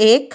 1,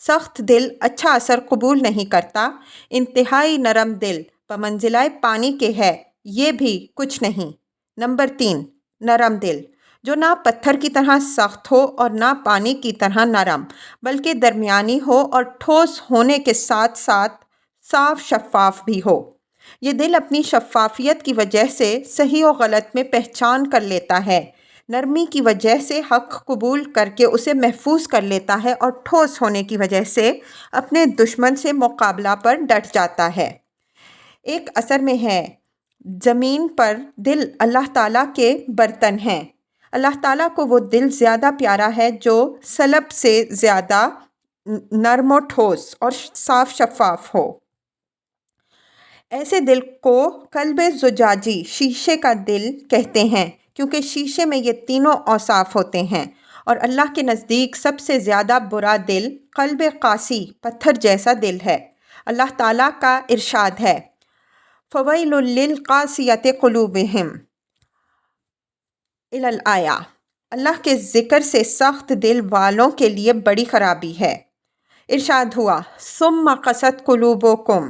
سخت دل اچھا اثر قبول نہیں کرتا، انتہائی نرم دل بمنزلہ پانی کے ہے، یہ بھی کچھ نہیں۔ نمبر 3، نرم دل، جو نہ پتھر کی طرح سخت ہو اور نہ پانی کی طرح نرم، بلکہ درمیانی ہو اور ٹھوس ہونے کے ساتھ ساتھ صاف شفاف بھی ہو۔ یہ دل اپنی شفافیت کی وجہ سے صحیح و غلط میں پہچان کر لیتا ہے، نرمی کی وجہ سے حق قبول کر کے اسے محفوظ کر لیتا ہے، اور ٹھوس ہونے کی وجہ سے اپنے دشمن سے مقابلہ پر ڈٹ جاتا ہے۔ ایک اثر میں ہے، زمین پر دل اللہ تعالیٰ کے برتن ہیں۔ اللہ تعالیٰ کو وہ دل زیادہ پیارا ہے جو سلب سے زیادہ نرم و ٹھوس اور صاف شفاف ہو۔ ایسے دل کو قلب زجاجی، شیشے کا دل کہتے ہیں، کیونکہ شیشے میں یہ تینوں اوصاف ہوتے ہیں۔ اور اللہ کے نزدیک سب سے زیادہ برا دل قلب قاسی، پتھر جیسا دل ہے۔ اللہ تعالیٰ کا ارشاد ہے، فَوَيْلٌ لِّلْقَاسِيَةِ قُلُوبِهِمْ الآیہ۔ اللہ کے ذکر سے سخت دل والوں کے لیے بڑی خرابی ہے۔ ارشاد ہوا، ثُمَّ قَسَتْ قُلُوبُكُمْ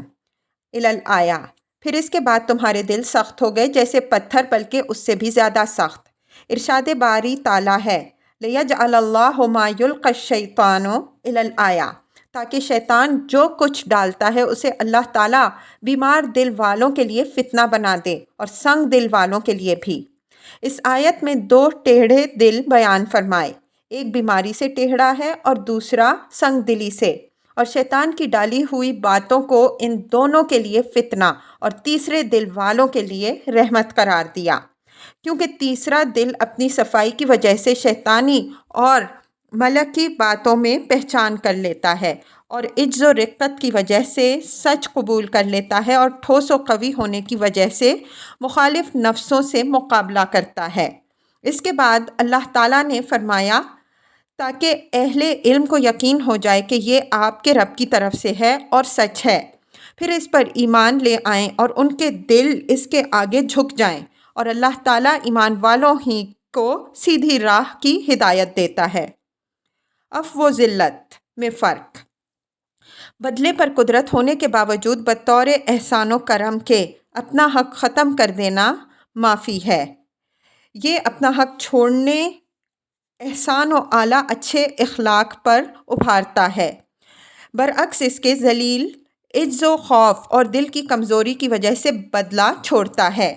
الآیہ، پھر اس کے بعد تمہارے دل سخت ہو گئے جیسے پتھر، بلکہ اس سے بھی زیادہ سخت۔ ارشاد باری تعالیٰ ہے، لِيَجْعَلَ اللَّهُ مَا يُلْقِي الشَّيْطَانُ الآیہ، تاکہ شیطان جو کچھ ڈالتا ہے اسے اللہ تعالیٰ بیمار دل والوں کے لیے فتنہ بنا دے، اور سنگ دل والوں کے لیے بھی۔ اس آیت میں 2 ٹیڑھے دل بیان فرمائے، ایک بیماری سے ٹیڑھا ہے اور دوسرا سنگ دلی سے، اور شیطان کی ڈالی ہوئی باتوں کو ان دونوں کے لیے فتنہ اور تیسرے دل والوں کے لیے رحمت قرار دیا، کیونکہ تیسرا دل اپنی صفائی کی وجہ سے شیطانی اور ملکی باتوں میں پہچان کر لیتا ہے، اور عجز و رقت کی وجہ سے سچ قبول کر لیتا ہے، اور ٹھوس و قوی ہونے کی وجہ سے مخالف نفسوں سے مقابلہ کرتا ہے۔ اس کے بعد اللہ تعالیٰ نے فرمایا، تاکہ اہل علم کو یقین ہو جائے کہ یہ آپ کے رب کی طرف سے ہے اور سچ ہے، پھر اس پر ایمان لے آئیں اور ان کے دل اس کے آگے جھک جائیں، اور اللہ تعالیٰ ایمان والوں ہی کو سیدھی راہ کی ہدایت دیتا ہے۔ عفو و ذلت میں فرق۔ بدلے پر قدرت ہونے کے باوجود بطور احسان و کرم کے اپنا حق ختم کر دینا معافی ہے۔ یہ اپنا حق چھوڑنے احسان و اعلیٰ اچھے اخلاق پر ابھارتا ہے، برعکس اس کے ذلیل عجز و خوف اور دل کی کمزوری کی وجہ سے بدلہ چھوڑتا ہے۔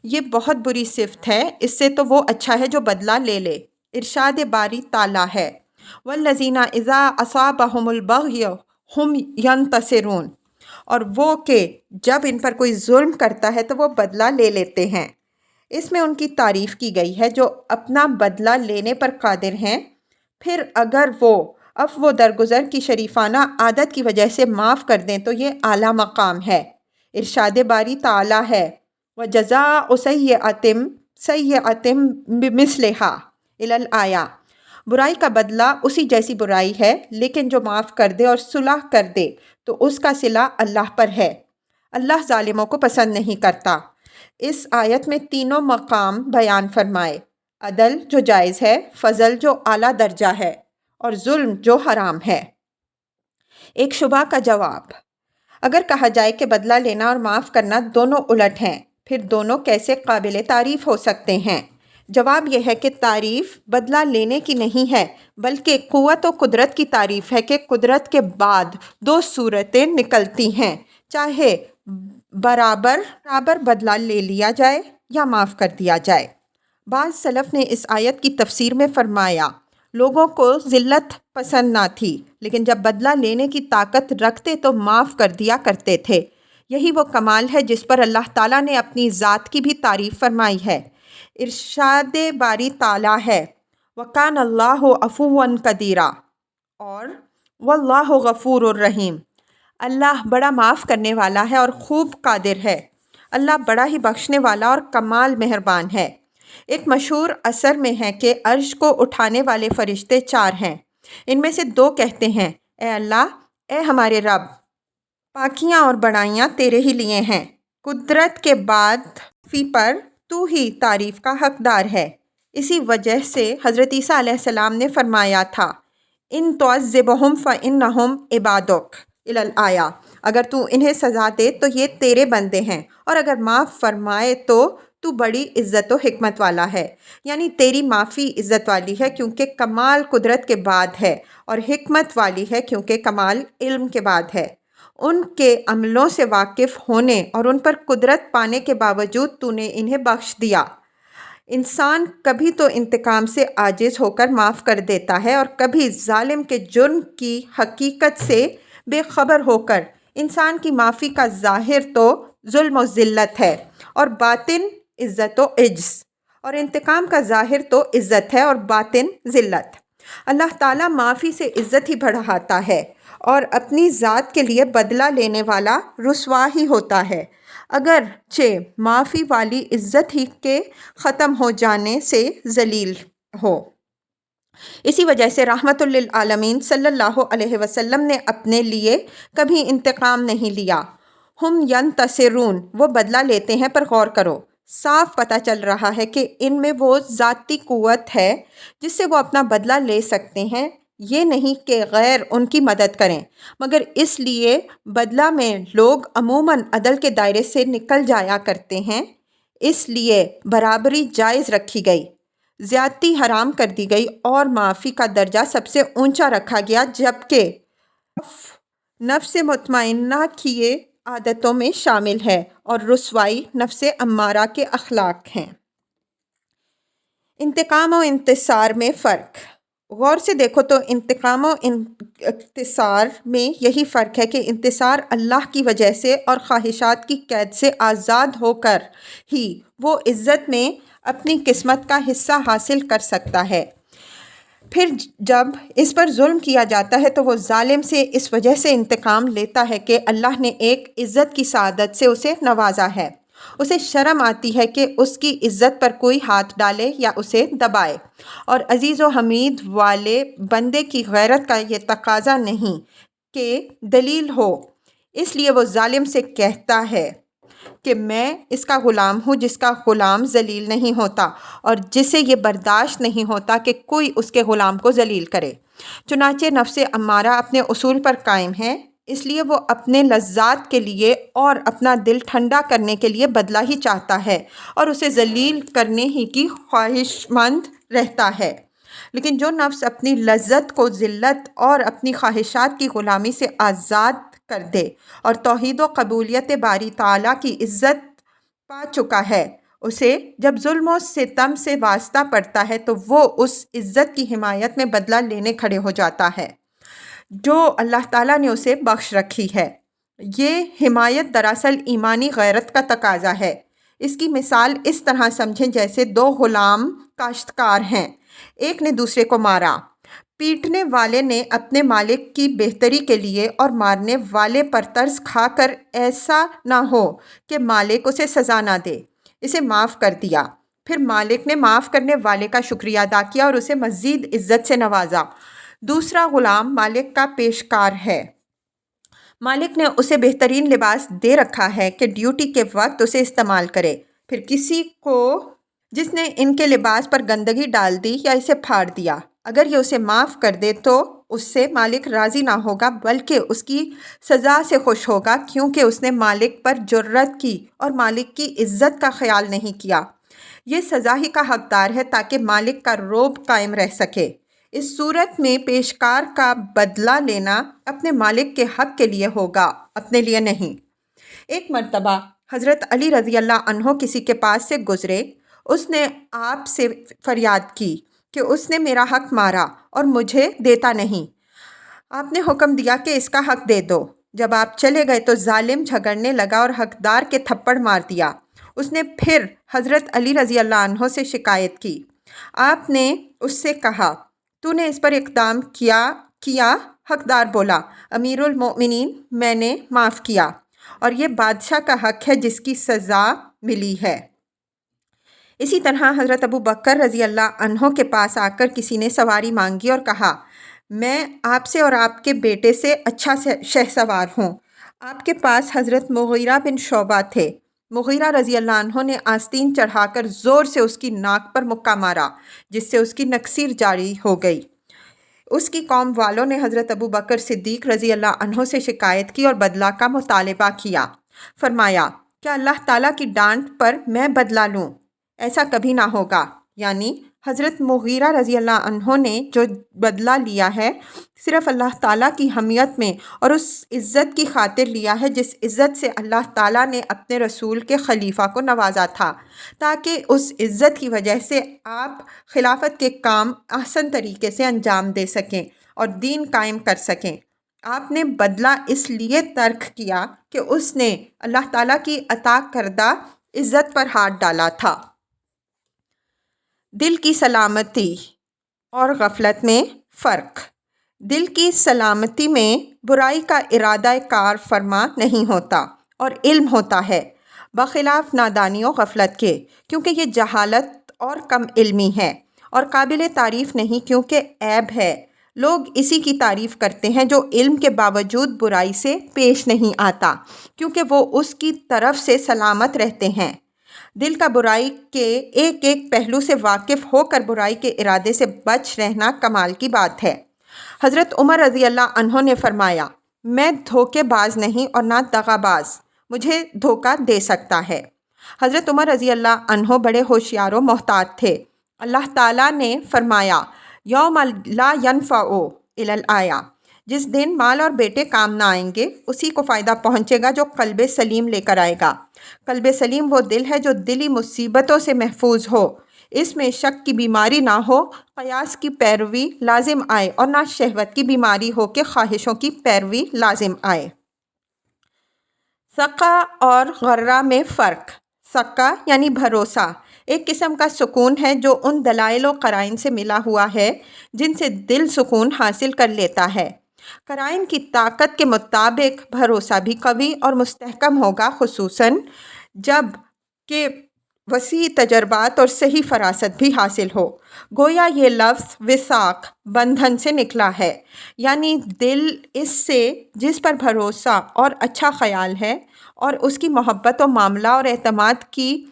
یہ بہت بری صفت ہے، اس سے تو وہ اچھا ہے جو بدلہ لے لے۔ ارشاد باری تعالیٰ ہے، وَالَّذِينَ إِذَا أَصَابَهُمُ الْبَغْيُ هُمْ يَنْتَصِرُونَ، اور وہ کہ جب ان پر کوئی ظلم کرتا ہے تو وہ بدلہ لے لیتے ہیں۔ اس میں ان کی تعریف کی گئی ہے جو اپنا بدلہ لینے پر قادر ہیں، پھر اگر وہ عفو و درگزر کی شریفانہ عادت کی وجہ سے معاف کر دیں تو یہ اعلیٰ مقام ہے۔ ارشاد باری تعالیٰ ہے، وَجَزَاءُ سَیِّئَةٍ سَیِّئَةٍ بِمِثْلِهَا الآیہ، برائی کا بدلہ اسی جیسی برائی ہے، لیکن جو معاف کر دے اور صلح کر دے تو اس کا صلہ اللہ پر ہے، اللہ ظالموں کو پسند نہیں کرتا۔ اس آیت میں تینوں مقام بیان فرمائے، عدل جو جائز ہے، فضل جو اعلیٰ درجہ ہے، اور ظلم جو حرام ہے۔ ایک شبہ کا جواب۔ اگر کہا جائے کہ بدلہ لینا اور معاف کرنا دونوں الٹ ہیں، پھر دونوں کیسے قابل تعریف ہو سکتے ہیں؟ جواب یہ ہے کہ تعریف بدلہ لینے کی نہیں ہے، بلکہ قوت و قدرت کی تعریف ہے کہ قدرت کے بعد 2 صورتیں نکلتی ہیں، چاہے برابر بدلہ لے لیا جائے یا معاف کر دیا جائے۔ بعض سلف نے اس آیت کی تفسیر میں فرمایا، لوگوں کو ذلت پسند نہ تھی، لیکن جب بدلہ لینے کی طاقت رکھتے تو معاف کر دیا کرتے تھے۔ یہی وہ کمال ہے جس پر اللہ تعالیٰ نے اپنی ذات کی بھی تعریف فرمائی ہے۔ ارشاد باری تعالیٰ ہے، وَكَانَ اللَّهُ عَفُوًّا قَدِيرًا، اور وَاللَّهُ غَفُورٌ رَحِيمٌ، اللہ بڑا معاف کرنے والا ہے اور خوب قادر ہے، اللہ بڑا ہی بخشنے والا اور کمال مہربان ہے۔ ایک مشہور اثر میں ہے کہ عرش کو اٹھانے والے فرشتے 4 ہیں، ان میں سے 2 کہتے ہیں، اے اللہ، اے ہمارے رب، پاکیاں اور بڑائیاں تیرے ہی لیے ہیں، قدرت کے بعد فی پر تو ہی تعریف کا حقدار ہے۔ اسی وجہ سے حضرت عیسیٰ علیہ السلام نے فرمایا تھا، ان تعذبہم فإنہم عبادک الآیا، اگر تو انہیں سزا دے تو یہ تیرے بندے ہیں، اور اگر معاف فرمائے تو بڑی عزت و حکمت والا ہے، یعنی تیری معافی عزت والی ہے کیونکہ کمال قدرت کے بعد ہے، اور حکمت والی ہے کیونکہ کمال علم کے بعد ہے۔ ان کے عملوں سے واقف ہونے اور ان پر قدرت پانے کے باوجود تو نے انہیں بخش دیا۔ انسان کبھی تو انتقام سے عاجز ہو کر معاف کر دیتا ہے، اور کبھی ظالم کے جرم کی حقیقت سے بے خبر ہو کر۔ انسان کی معافی کا ظاہر تو ظلم و ذلت ہے اور باطن عزت و عجز، اور انتقام کا ظاہر تو عزت ہے اور باطن ذلت۔ اللہ تعالیٰ معافی سے عزت ہی بڑھاتا ہے، اور اپنی ذات کے لیے بدلہ لینے والا رسوا ہی ہوتا ہے، اگرچہ معافی والی عزت ہی کے ختم ہو جانے سے ذلیل ہو۔ اسی وجہ سے رحمت للعالمین صلی اللہ علیہ وسلم نے اپنے لیے کبھی انتقام نہیں لیا۔ ہم ینتصرون، وہ بدلہ لیتے ہیں، پر غور کرو، صاف پتہ چل رہا ہے کہ ان میں وہ ذاتی قوت ہے جس سے وہ اپنا بدلہ لے سکتے ہیں، یہ نہیں کہ غیر ان کی مدد کریں، مگر اس لیے بدلہ میں لوگ عموماً عدل کے دائرے سے نکل جایا کرتے ہیں، اس لیے برابری جائز رکھی گئی، زیادتی حرام کر دی گئی، اور معافی کا درجہ سب سے اونچا رکھا گیا، جبکہ نفس مطمئنہ کی یہ عادتوں میں شامل ہے، اور رسوائی نفس امارہ کے اخلاق ہیں۔ انتقام و انتصار میں فرق۔ غور سے دیکھو تو انتقام و انتصار میں یہی فرق ہے کہ انتصار اللہ کی وجہ سے اور خواہشات کی قید سے آزاد ہو کر ہی وہ عزت میں اپنی قسمت کا حصہ حاصل کر سکتا ہے۔ پھر جب اس پر ظلم کیا جاتا ہے تو وہ ظالم سے اس وجہ سے انتقام لیتا ہے کہ اللہ نے ایک عزت کی سعادت سے اسے نوازا ہے، اسے شرم آتی ہے کہ اس کی عزت پر کوئی ہاتھ ڈالے یا اسے دبائے، اور عزیز و حمید والے بندے کی غیرت کا یہ تقاضا نہیں کہ دلیل ہو، اس لیے وہ ظالم سے کہتا ہے کہ میں اس کا غلام ہوں جس کا غلام ذلیل نہیں ہوتا، اور جسے یہ برداشت نہیں ہوتا کہ کوئی اس کے غلام کو ذلیل کرے۔ چنانچہ نفس امارہ اپنے اصول پر قائم ہے، اس لیے وہ اپنے لذات کے لیے اور اپنا دل ٹھنڈا کرنے کے لیے بدلہ ہی چاہتا ہے، اور اسے ذلیل کرنے ہی کی خواہش مند رہتا ہے۔ لیکن جو نفس اپنی لذت کو ذلت اور اپنی خواہشات کی غلامی سے آزاد کر دے اور توحید و قبولیت باری تعالیٰ کی عزت پا چکا ہے، اسے جب ظلم و ستم سے واسطہ پڑتا ہے تو وہ اس عزت کی حمایت میں بدلہ لینے کھڑے ہو جاتا ہے جو اللہ تعالیٰ نے اسے بخش رکھی ہے۔ یہ حمایت دراصل ایمانی غیرت کا تقاضا ہے۔ اس کی مثال اس طرح سمجھیں جیسے دو غلام کاشتکار ہیں، ایک نے دوسرے کو مارا۔ پیٹنے والے نے اپنے مالک کی بہتری کے لیے اور مارنے والے پر ترس کھا کر ایسا نہ ہو کہ مالک اسے سزا نہ دے، اسے معاف کر دیا۔ پھر مالک نے معاف کرنے والے کا شکریہ ادا کیا اور اسے مزید عزت سے نوازا۔ دوسرا غلام مالک کا پیشکار ہے، مالک نے اسے بہترین لباس دے رکھا ہے کہ ڈیوٹی کے وقت اسے استعمال کرے، پھر کسی کو جس نے ان کے لباس پر گندگی ڈال دی یا اسے پھاڑ دیا، اگر یہ اسے معاف کر دے تو اس سے مالک راضی نہ ہوگا بلکہ اس کی سزا سے خوش ہوگا، کیونکہ اس نے مالک پر جرأت کی اور مالک کی عزت کا خیال نہیں کیا۔ یہ سزا ہی کا حقدار ہے تاکہ مالک کا رعب قائم رہ سکے۔ اس صورت میں پیشکار کا بدلہ لینا اپنے مالک کے حق کے لیے ہوگا، اپنے لیے نہیں۔ ایک مرتبہ حضرت علی رضی اللہ عنہ کسی کے پاس سے گزرے، اس نے آپ سے فریاد کی کہ اس نے میرا حق مارا اور مجھے دیتا نہیں۔ آپ نے حکم دیا کہ اس کا حق دے دو۔ جب آپ چلے گئے تو ظالم جھگڑنے لگا اور حقدار کے تھپڑ مار دیا۔ اس نے پھر حضرت علی رضی اللہ عنہ سے شکایت کی۔ آپ نے اس سے کہا، تو نے اس پر اقدام کیا؟ حقدار بولا، امیر المؤمنین، میں نے معاف کیا، اور یہ بادشاہ کا حق ہے جس کی سزا ملی ہے۔ اسی طرح حضرت ابو بکر رضی اللہ عنہ کے پاس آ کر کسی نے سواری مانگی اور کہا، میں آپ سے اور آپ کے بیٹے سے اچھا شہ سوار ہوں۔ آپ کے پاس حضرت مغیرہ بن شعبہ تھے۔ مغیرہ رضی اللہ عنہ نے آستین چڑھا کر زور سے اس کی ناک پر مکہ مارا، جس سے اس کی نکسیر جاری ہو گئی۔ اس کی قوم والوں نے حضرت ابو بکر صدیق رضی اللہ عنہ سے شکایت کی اور بدلہ کا مطالبہ کیا۔ فرمایا، کیا اللہ تعالیٰ کی ڈانٹ پر میں بدلہ لوں؟ ایسا کبھی نہ ہوگا۔ یعنی حضرت مغیرہ رضی اللہ عنہ نے جو بدلہ لیا ہے صرف اللہ تعالیٰ کی حمیت میں اور اس عزت کی خاطر لیا ہے جس عزت سے اللہ تعالیٰ نے اپنے رسول کے خلیفہ کو نوازا تھا، تاکہ اس عزت کی وجہ سے آپ خلافت کے کام احسن طریقے سے انجام دے سکیں اور دین قائم کر سکیں۔ آپ نے بدلہ اس لیے ترک کیا کہ اس نے اللہ تعالیٰ کی عطا کردہ عزت پر ہاتھ ڈالا تھا۔ دل کی سلامتی اور غفلت میں فرق۔ دل کی سلامتی میں برائی کا ارادہ کار فرما نہیں ہوتا اور علم ہوتا ہے، بخلاف نادانی و غفلت کے، کیونکہ یہ جہالت اور کم علمی ہے اور قابل تعریف نہیں کیونکہ عیب ہے۔ لوگ اسی کی تعریف کرتے ہیں جو علم کے باوجود برائی سے پیش نہیں آتا، کیونکہ وہ اس کی طرف سے سلامت رہتے ہیں۔ دل کا برائی کے ایک ایک پہلو سے واقف ہو کر برائی کے ارادے سے بچ رہنا کمال کی بات ہے۔ حضرت عمر رضی اللہ عنہ نے فرمایا، میں دھوکے باز نہیں اور نہ دغا باز، مجھے دھوکہ دے سکتا ہے۔ حضرت عمر رضی اللہ عنہ بڑے ہوشیار و محتاط تھے۔ اللہ تعالیٰ نے فرمایا، یوم لا ینفع الا الآیہ، جس دن مال اور بیٹے کام نہ آئیں گے اسی کو فائدہ پہنچے گا جو قلب سلیم لے کر آئے گا۔ قلب سلیم وہ دل ہے جو دلی مصیبتوں سے محفوظ ہو، اس میں شک کی بیماری نہ ہو، قیاس کی پیروی لازم آئے اور نہ شہوت کی بیماری ہو کہ خواہشوں کی پیروی لازم آئے۔ ثقہ اور غرہ میں فرق۔ ثقہ یعنی بھروسہ ایک قسم کا سکون ہے جو ان دلائل و قرائن سے ملا ہوا ہے جن سے دل سکون حاصل کر لیتا ہے۔ قرائن کی طاقت کے مطابق بھروسہ بھی قوی اور مستحکم ہوگا، خصوصاً جب کہ وسیع تجربات اور صحیح فراست بھی حاصل ہو۔ گویا یہ لفظ وثاق بندھن سے نکلا ہے، یعنی دل اس سے جس پر بھروسہ اور اچھا خیال ہے اور اس کی محبت و معاملہ اور اعتماد کی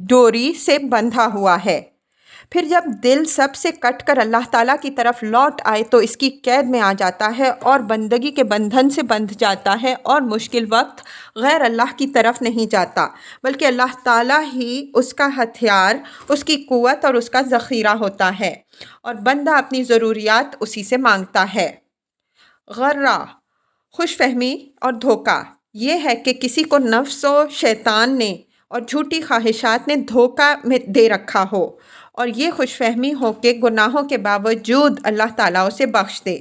ڈوری سے بندھا ہوا ہے۔ پھر جب دل سب سے کٹ کر اللہ تعالیٰ کی طرف لوٹ آئے تو اس کی قید میں آ جاتا ہے اور بندگی کے بندھن سے بندھ جاتا ہے اور مشکل وقت غیر اللہ کی طرف نہیں جاتا بلکہ اللہ تعالیٰ ہی اس کا ہتھیار، اس کی قوت اور اس کا ذخیرہ ہوتا ہے اور بندہ اپنی ضروریات اسی سے مانگتا ہے۔ غرہ خوش فہمی اور دھوکہ یہ ہے کہ کسی کو نفس و شیطان نے اور جھوٹی خواہشات نے دھوکہ میں دے رکھا ہو اور یہ خوش فہمی ہو کہ گناہوں کے باوجود اللہ تعالیٰ اسے بخش دے۔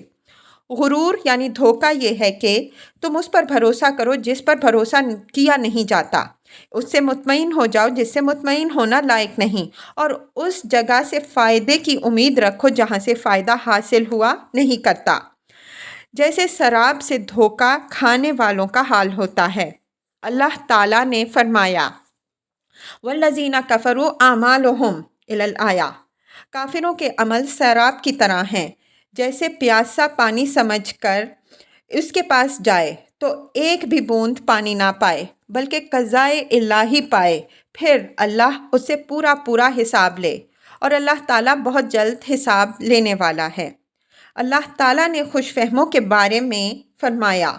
غرور یعنی دھوکہ یہ ہے کہ تم اس پر بھروسہ کرو جس پر بھروسہ کیا نہیں جاتا، اس سے مطمئن ہو جاؤ جس سے مطمئن ہونا لائق نہیں، اور اس جگہ سے فائدے کی امید رکھو جہاں سے فائدہ حاصل ہوا نہیں کرتا، جیسے شراب سے دھوکہ کھانے والوں کا حال ہوتا ہے۔ اللہ تعالیٰ نے فرمایا، وَالَّذِينَ كَفَرُوا أَعْمَالُهُمْ إِلَى الْآيَةِ، کافروں کے عمل سیراب کی طرح ہیں، جیسے پیاسا پانی سمجھ کر اس کے پاس جائے تو ایک بھی بوند پانی نہ پائے بلکہ قضائے الہی پائے، پھر اللہ اس سے پورا حساب لے، اور اللہ تعالیٰ بہت جلد حساب لینے والا ہے۔ اللہ تعالیٰ نے خوش فہموں کے بارے میں فرمایا،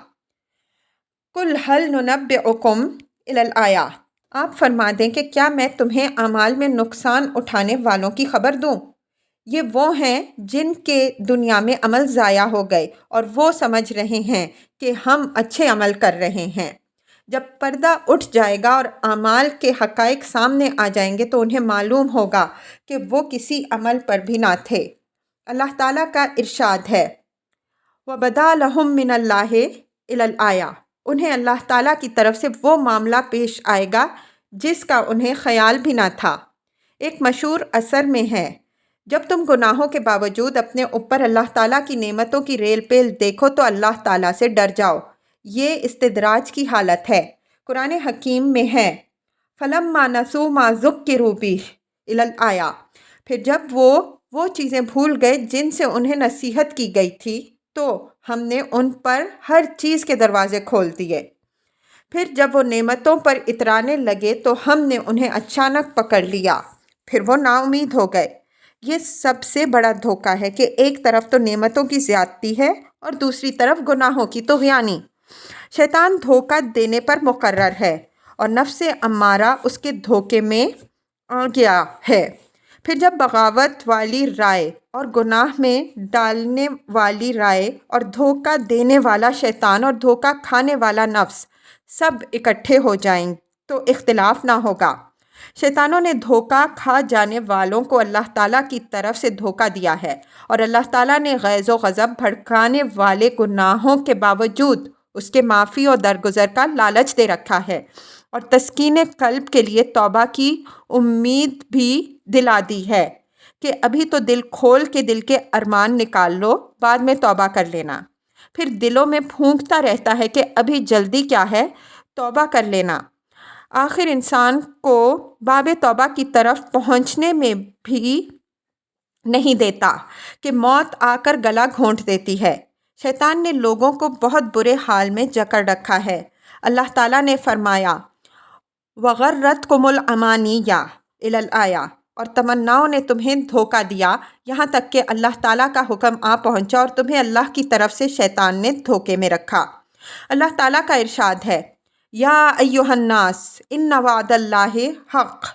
قُلْ هَلْ نُنَبِّئُكُمْ إِلَى الْآيَةِ، آپ فرما دیں کہ کیا میں تمہیں اعمال میں نقصان اٹھانے والوں کی خبر دوں؟ یہ وہ ہیں جن کے دنیا میں عمل ضائع ہو گئے اور وہ سمجھ رہے ہیں کہ ہم اچھے عمل کر رہے ہیں۔ جب پردہ اٹھ جائے گا اور اعمال کے حقائق سامنے آ جائیں گے تو انہیں معلوم ہوگا کہ وہ کسی عمل پر بھی نہ تھے۔ اللہ تعالیٰ کا ارشاد ہے، وَبَدَا لَهُم مِّنَ اللَّهِ إِلَى الْآيَةِ، انہیں اللہ تعالیٰ کی طرف سے وہ معاملہ پیش آئے گا جس کا انہیں خیال بھی نہ تھا۔ ایک مشہور اثر میں ہے، جب تم گناہوں کے باوجود اپنے اوپر اللہ تعالیٰ کی نعمتوں کی ریل پیل دیکھو تو اللہ تعالیٰ سے ڈر جاؤ۔ یہ استدراج کی حالت ہے۔ قرآن حکیم میں ہے، فَلَمَّا نَسُوا مَا ذُكِّرُوا بِهِ إِلَى الْآيَةِ، پھر جب وہ چیزیں بھول گئے جن سے انہیں نصیحت کی گئی تھی تو ہم نے ان پر ہر چیز کے دروازے کھول دیے۔ پھر جب وہ نعمتوں پر اترانے لگے تو ہم نے انہیں اچانک پکڑ لیا، پھر وہ نا امید ہو گئے۔ یہ سب سے بڑا دھوکہ ہے کہ ایک طرف تو نعمتوں کی زیادتی ہے اور دوسری طرف گناہوں کی طغیانی۔ شیطان دھوکہ دینے پر مقرر ہے اور نفس امارہ اس کے دھوکے میں آ گیا ہے۔ پھر جب بغاوت والی رائے اور گناہ میں ڈالنے والی رائے اور دھوکہ دینے والا شیطان اور دھوکہ کھانے والا نفس سب اکٹھے ہو جائیں تو اختلاف نہ ہوگا۔ شیطانوں نے دھوکہ کھا جانے والوں کو اللہ تعالیٰ کی طرف سے دھوکہ دیا ہے، اور اللہ تعالیٰ نے غیظ و غضب بھڑکانے والے گناہوں کے باوجود اس کے معافی اور درگزر کا لالچ دے رکھا ہے، اور تسکین قلب کے لیے توبہ کی امید بھی دلا دی ہے کہ ابھی تو دل کھول کے دل کے ارمان نکال لو، بعد میں توبہ کر لینا۔ پھر دلوں میں پھونکتا رہتا ہے کہ ابھی جلدی کیا ہے، توبہ کر لینا۔ آخر انسان کو باب توبہ کی طرف پہنچنے میں بھی نہیں دیتا کہ موت آ کر گلا گھونٹ دیتی ہے۔ شیطان نے لوگوں کو بہت برے حال میں جکڑ رکھا ہے۔ اللہ تعالیٰ نے فرمایا وَغَرَّتْكُمُ الْأَمَانِيُّ إِلَى الْآيَةِ، اور تمناؤں نے تمہیں دھوکہ دیا یہاں تک کہ اللہ تعالیٰ کا حکم آ پہنچا اور تمہیں اللہ کی طرف سے شیطان نے دھوکے میں رکھا۔ اللہ تعالیٰ کا ارشاد ہے یا ایھا الناس ان وعد اللہ حق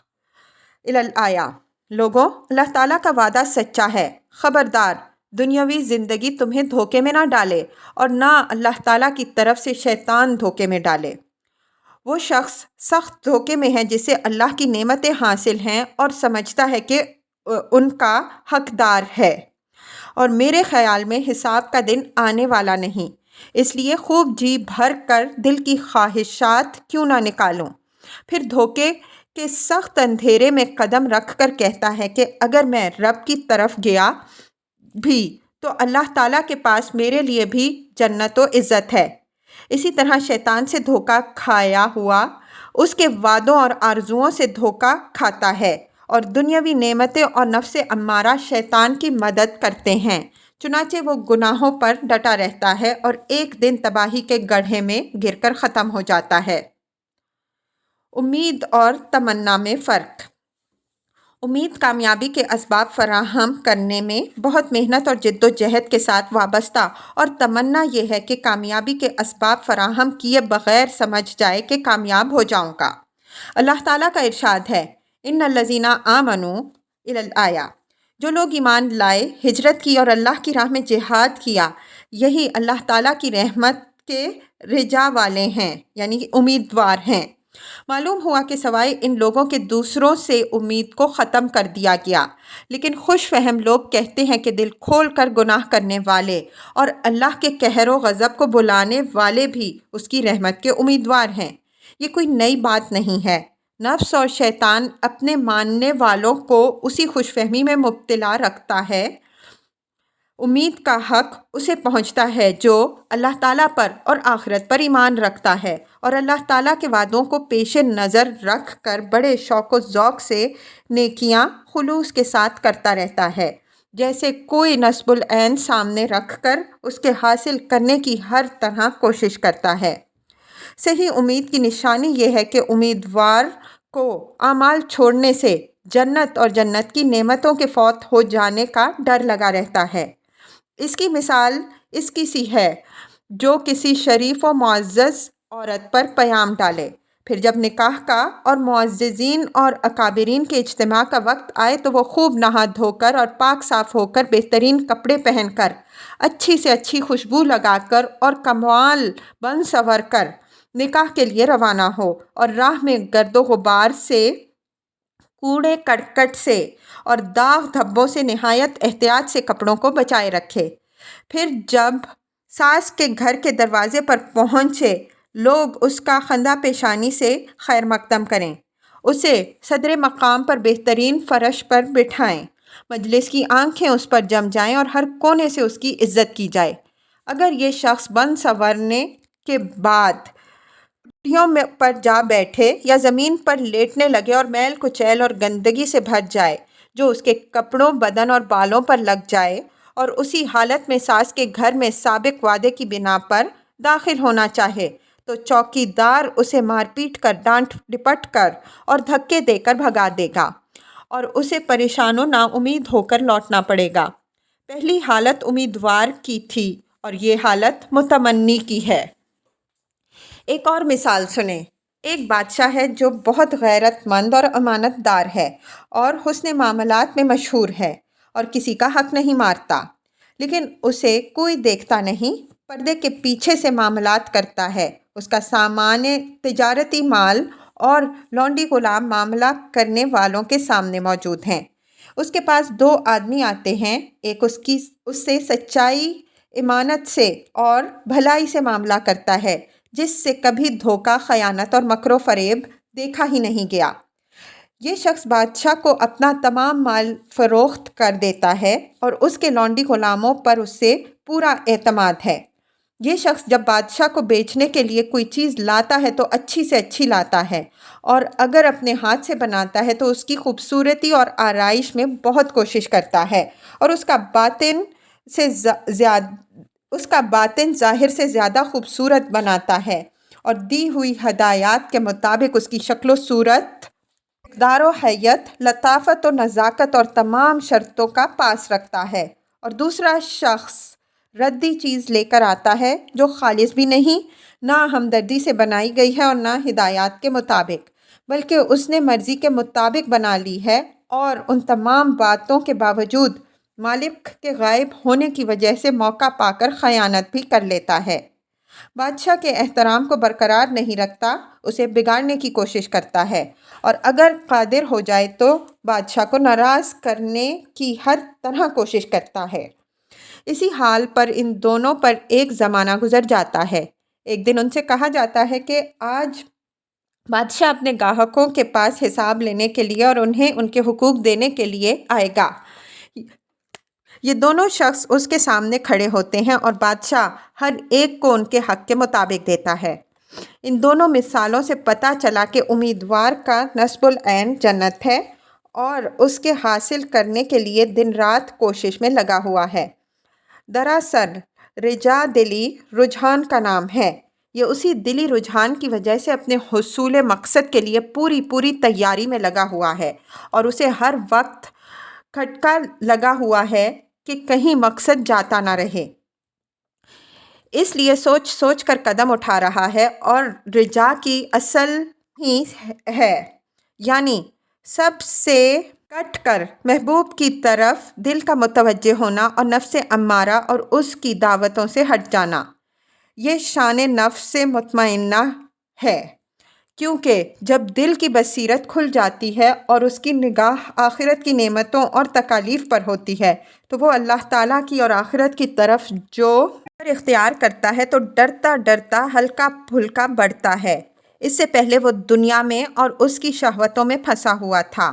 الی الآیہ، لوگوں اللہ تعالیٰ کا وعدہ سچا ہے، خبردار دنیاوی زندگی تمہیں دھوکے میں نہ ڈالے اور نہ اللہ تعالیٰ کی طرف سے شیطان دھوکے میں ڈالے۔ وہ شخص سخت دھوکے میں ہے جسے اللہ کی نعمتیں حاصل ہیں اور سمجھتا ہے کہ ان کا حقدار ہے، اور میرے خیال میں حساب کا دن آنے والا نہیں، اس لیے خوب جی بھر کر دل کی خواہشات کیوں نہ نکالوں۔ پھر دھوکے کے سخت اندھیرے میں قدم رکھ کر کہتا ہے کہ اگر میں رب کی طرف گیا بھی تو اللہ تعالیٰ کے پاس میرے لیے بھی جنت و عزت ہے۔ اسی طرح شیطان سے دھوکہ کھایا ہوا اس کے وعدوں اور آرزوؤں سے دھوکہ کھاتا ہے، اور دنیاوی نعمتیں اور نفس امارہ شیطان کی مدد کرتے ہیں، چنانچہ وہ گناہوں پر ڈٹا رہتا ہے اور ایک دن تباہی کے گڑھے میں گر کر ختم ہو جاتا ہے۔ امید اور تمنا میں فرق۔ امید کامیابی کے اسباب فراہم کرنے میں بہت محنت اور جد و جہد کے ساتھ وابستہ، اور تمنا یہ ہے کہ کامیابی کے اسباب فراہم کیے بغیر سمجھ جائے کہ کامیاب ہو جاؤں گا۔ اللہ تعالیٰ کا ارشاد ہے ان الذین آمنوا الی الآیہ، جو لوگ ایمان لائے، ہجرت کی اور اللہ کی راہ میں جہاد کیا، یہی اللہ تعالیٰ کی رحمت کے رجا والے ہیں، یعنی امیدوار ہیں۔ معلوم ہوا کہ سوائے ان لوگوں کے دوسروں سے امید کو ختم کر دیا گیا، لیکن خوش فہم لوگ کہتے ہیں کہ دل کھول کر گناہ کرنے والے اور اللہ کے قہر و غضب کو بلانے والے بھی اس کی رحمت کے امیدوار ہیں۔ یہ کوئی نئی بات نہیں ہے، نفس اور شیطان اپنے ماننے والوں کو اسی خوش فہمی میں مبتلا رکھتا ہے۔ امید کا حق اسے پہنچتا ہے جو اللہ تعالیٰ پر اور آخرت پر ایمان رکھتا ہے اور اللہ تعالیٰ کے وعدوں کو پیش نظر رکھ کر بڑے شوق و ذوق سے نیکیاں خلوص کے ساتھ کرتا رہتا ہے، جیسے کوئی نصب العین سامنے رکھ کر اس کے حاصل کرنے کی ہر طرح کوشش کرتا ہے۔ صحیح امید کی نشانی یہ ہے کہ امیدوار کو اعمال چھوڑنے سے جنت اور جنت کی نعمتوں کے فوت ہو جانے کا ڈر لگا رہتا ہے۔ اس کی مثال اس کی سی ہے جو کسی شریف و معزز عورت پر پیام ڈالے، پھر جب نکاح کا اور معززین اور اکابرین کے اجتماع کا وقت آئے تو وہ خوب نہا دھو کر اور پاک صاف ہو کر بہترین کپڑے پہن کر، اچھی سے اچھی خوشبو لگا کر اور کمال بن سنور کر نکاح کے لیے روانہ ہو، اور راہ میں گرد و غبار سے، کوڑے کرکٹ سے اور داغ دھبوں سے نہایت احتیاط سے کپڑوں کو بچائے رکھے۔ پھر جب ساس کے گھر کے دروازے پر پہنچے لوگ اس کا خندہ پیشانی سے خیر مقدم کریں، اسے صدر مقام پر بہترین فرش پر بٹھائیں، مجلس کی آنکھیں اس پر جم جائیں اور ہر کونے سے اس کی عزت کی جائے۔ اگر یہ شخص بن سنورنے کے بعد پٹیوں پر جا بیٹھے یا زمین پر لیٹنے لگے اور میل کچیل اور گندگی سے بھر جائے جو اس کے کپڑوں، بدن اور بالوں پر لگ جائے، اور اسی حالت میں ساس کے گھر میں سابق وعدے کی بنا پر داخل ہونا چاہے تو چوکیدار اسے مار پیٹ کر، ڈانٹ ڈپٹ کر اور دھکے دے کر بھگا دے گا، اور اسے پریشان و ناامید ہو کر لوٹنا پڑے گا۔ پہلی حالت امیدوار کی تھی اور یہ حالت متمنی کی ہے۔ ایک اور مثال سنیں۔ ایک بادشاہ ہے جو بہت غیرت مند اور امانت دار ہے اور حسن معاملات میں مشہور ہے اور کسی کا حق نہیں مارتا، لیکن اسے کوئی دیکھتا نہیں، پردے کے پیچھے سے معاملات کرتا ہے۔ اس کا سامان تجارتی مال اور لونڈی غلام معاملہ کرنے والوں کے سامنے موجود ہیں۔ اس کے پاس 2 آدمی آتے ہیں، ایک اس سے سچائی، امانت سے اور بھلائی سے معاملہ کرتا ہے، جس سے کبھی دھوکہ، خیانت اور مکر و فریب دیکھا ہی نہیں گیا۔ یہ شخص بادشاہ کو اپنا تمام مال فروخت کر دیتا ہے اور اس کے لونڈی غلاموں پر اس سے پورا اعتماد ہے۔ یہ شخص جب بادشاہ کو بیچنے کے لیے کوئی چیز لاتا ہے تو اچھی سے اچھی لاتا ہے، اور اگر اپنے ہاتھ سے بناتا ہے تو اس کی خوبصورتی اور آرائش میں بہت کوشش کرتا ہے، اور اس کا باطن ظاہر سے زیادہ خوبصورت بناتا ہے، اور دی ہوئی ہدایات کے مطابق اس کی شکل و صورت، مقدار و حیت، لطافت و نزاکت اور تمام شرطوں کا پاس رکھتا ہے۔ اور دوسرا شخص ردی چیز لے کر آتا ہے جو خالص بھی نہیں، نہ ہمدردی سے بنائی گئی ہے اور نہ ہدایات کے مطابق، بلکہ اس نے مرضی کے مطابق بنا لی ہے، اور ان تمام باتوں کے باوجود مالک کے غائب ہونے کی وجہ سے موقع پا کر خیانت بھی کر لیتا ہے۔ بادشاہ کے احترام کو برقرار نہیں رکھتا، اسے بگاڑنے کی کوشش کرتا ہے، اور اگر قادر ہو جائے تو بادشاہ کو ناراض کرنے کی ہر طرح کوشش کرتا ہے۔ اسی حال پر ان دونوں پر ایک زمانہ گزر جاتا ہے۔ ایک دن ان سے کہا جاتا ہے کہ آج بادشاہ اپنے گاہکوں کے پاس حساب لینے کے لیے اور انہیں ان کے حقوق دینے کے لیے آئے گا۔ یہ دونوں شخص اس کے سامنے کھڑے ہوتے ہیں اور بادشاہ ہر ایک کو ان کے حق کے مطابق دیتا ہے۔ ان دونوں مثالوں سے پتہ چلا کہ امیدوار کا نصب العین جنت ہے اور اس کے حاصل کرنے کے لیے دن رات کوشش میں لگا ہوا ہے۔ دراصل رجا دلی رجحان کا نام ہے۔ یہ اسی دلی رجحان کی وجہ سے اپنے حصول مقصد کے لیے پوری تیاری میں لگا ہوا ہے، اور اسے ہر وقت کھٹکا لگا ہوا ہے کہ کہیں مقصد جاتا نہ رہے، اس لیے سوچ کر قدم اٹھا رہا ہے، اور رجا کی اصل ہی ہے، یعنی سب سے کٹ کر محبوب کی طرف دل کا متوجہ ہونا اور نفس امارہ اور اس کی دعوتوں سے ہٹ جانا۔ یہ شان نفس مطمئنہ ہے، کیونکہ جب دل کی بصیرت کھل جاتی ہے اور اس کی نگاہ آخرت کی نعمتوں اور تکالیف پر ہوتی ہے تو وہ اللہ تعالیٰ کی اور آخرت کی طرف جو اختیار کرتا ہے تو ڈرتا ڈرتا ہلکا پھلکا بڑھتا ہے۔ اس سے پہلے وہ دنیا میں اور اس کی شہوتوں میں پھنسا ہوا تھا۔